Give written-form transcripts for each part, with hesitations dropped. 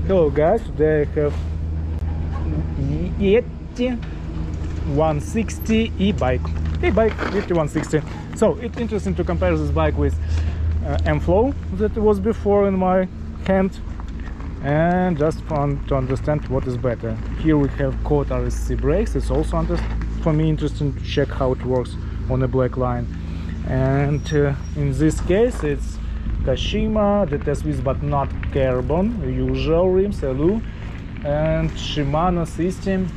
Hello guys, today I have Yeti 160 e-bike Yeti 160. So it's interesting to compare this bike with Amflow that was before in my hand, and just fun to understand what is better. Here we have Code RSC brakes. It's also for me interesting to check how it works on a black line. And in this case it's Kashima, the test with but not carbon, usual rims, alu, and Shimano system.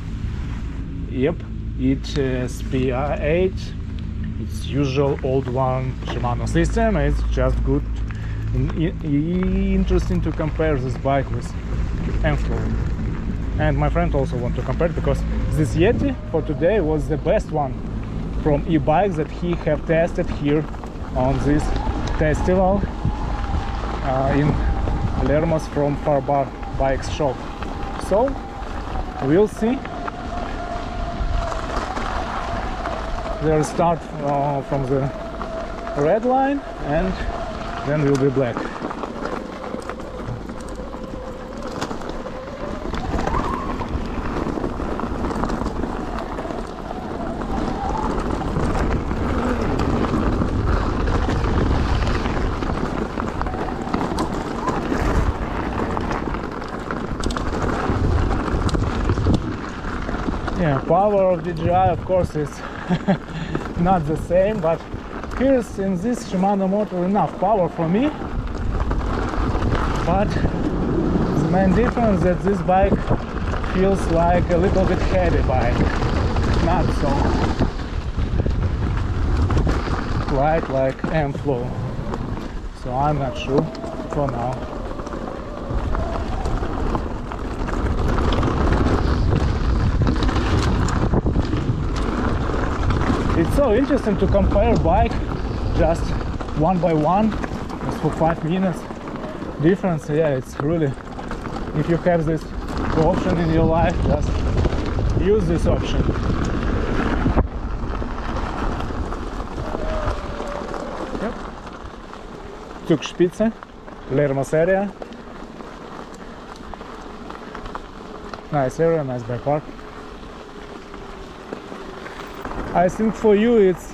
Yep, it's SPA8. It's usual old one Shimano system. It's just good. Interesting to compare this bike with Amflow. And my friend also want to compare, because this Yeti for today was the best one from e-bikes that he have tested here on this festival in Lermos from Farbar Bikes shop. So we'll see. They'll start from the red line and then we'll be black. Yeah, power of DJI of course is not the same, but here's in this Shimano motor enough power for me. But the main difference that this bike feels like a little bit heavy bike, not so light like Amflow. So I'm not sure for now. It's so interesting to compare bike just one by one, just for 5 minutes difference. Yeah, it's really, if you have this option in your life, just use this option. Yep. Zugspitze, Lermos area. Nice area, nice bike park. I think for you it's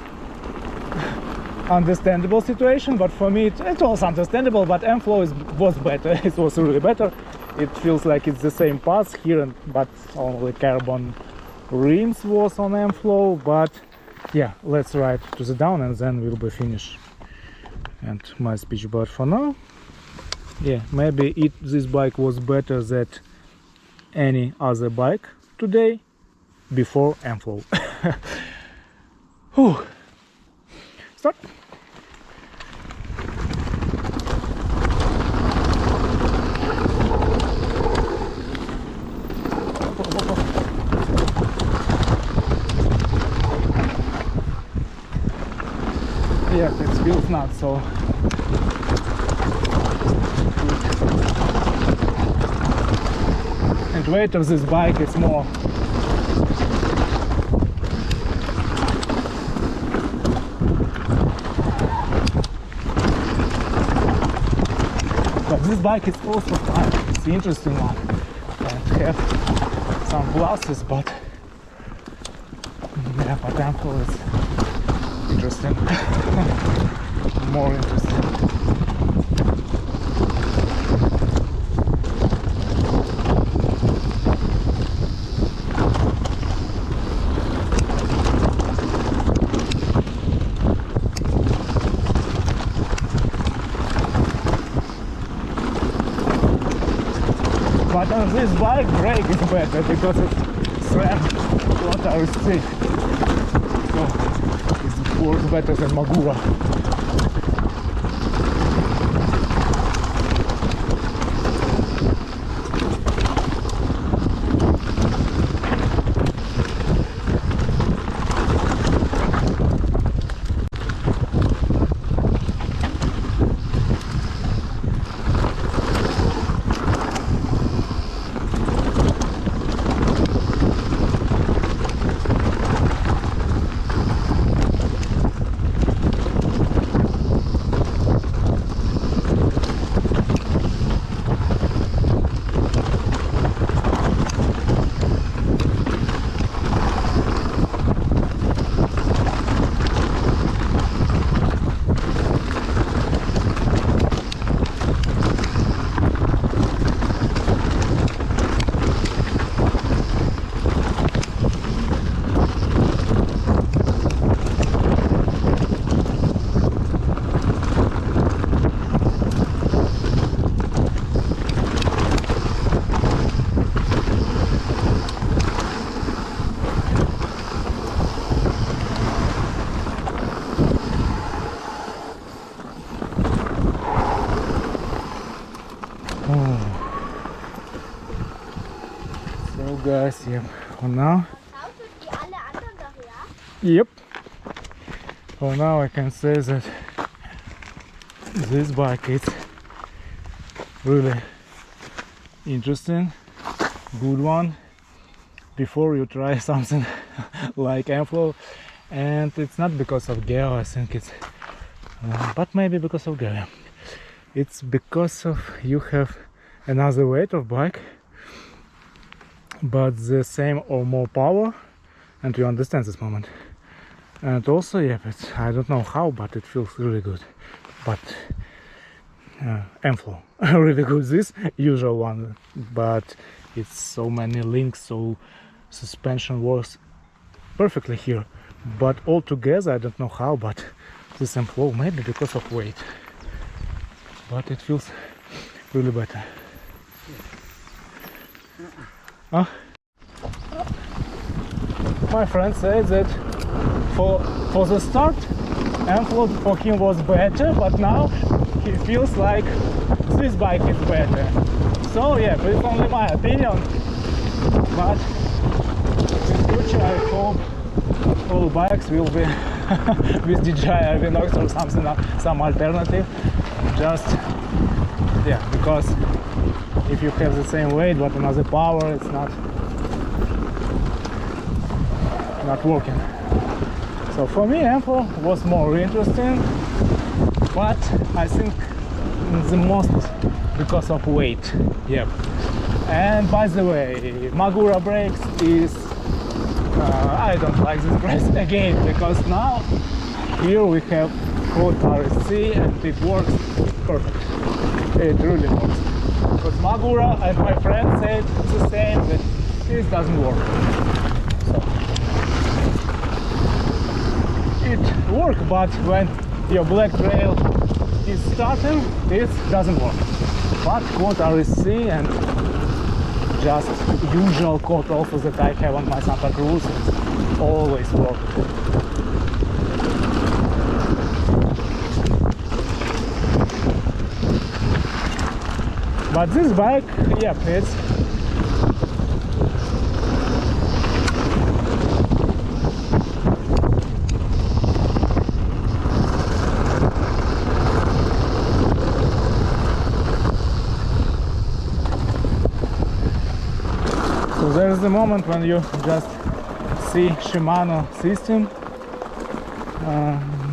understandable situation, but for me it was understandable. But Amflow was better. It was really better. It feels like it's the same parts here, but only carbon rims was on Amflow. But yeah, let's ride to the down and then we'll be finished. And my speech about for now. Yeah, maybe this bike was better than any other bike today before Amflow. Whew. Start. Yeah, it feels not so good. And weight of this bike is more. But this bike is also fun. It's an interesting one. And have some glasses, but yeah, but Amflow is interesting. More interesting. But on this bike, brake is better because it's rammed what I was sick. So it works better than Magura. guys, yep, for now. Kaufst du die alle anderen doch, ja? Yep. For now I can say that this bike is really interesting, good one. Before you try something like Amflow, and it's not because of gear, I think it's, but maybe because of gear. It's because of you have another weight of bike, but the same or more power, and you understand this moment. And also, yeah, it's, I don't know how, but it feels really good. But Amflow really good, this usual one, but it's so many links, so suspension works perfectly here. But all together, I don't know how, but this Amflow, maybe because of weight, but it feels really better. My friend said that for the start, Amflow for him was better, but now he feels like this bike is better. So yeah, but it's only my opinion. But in future, I hope all bikes will be with DJI Avinox or something, some alternative. Just yeah, because if you have the same weight but another power, it's not working. So for me, Amflow was more interesting, but I think the most because of weight. Yep. And by the way, Magura brakes is I don't like this brace again, because now here we have code RSC and it works perfect. It really works. Because Magura and my friend said the same, that this doesn't work. So it works, but when your black trail is starting, this doesn't work. But code RSC and just usual code also that I have on my Santa Cruz always work. But this bike, yeah, it's so there's the moment when you just see Shimano system.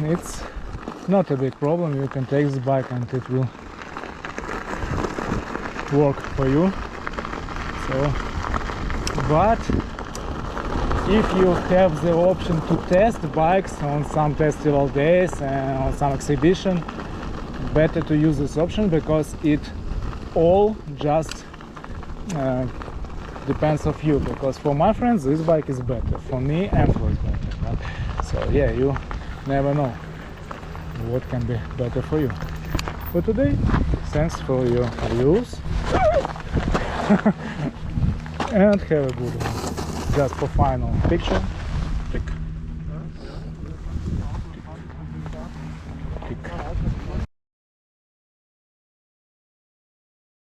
It's not a big problem. You can take this bike and it will work for you. So, but if you have the option to test bikes on some festival days and on some exhibition, better to use this option, because it all just depends of you. Because for my friends this bike is better, for me Amflow is better. But, so yeah, you never know what can be better for you. For today, thanks for your views and have a good one. Just for final picture.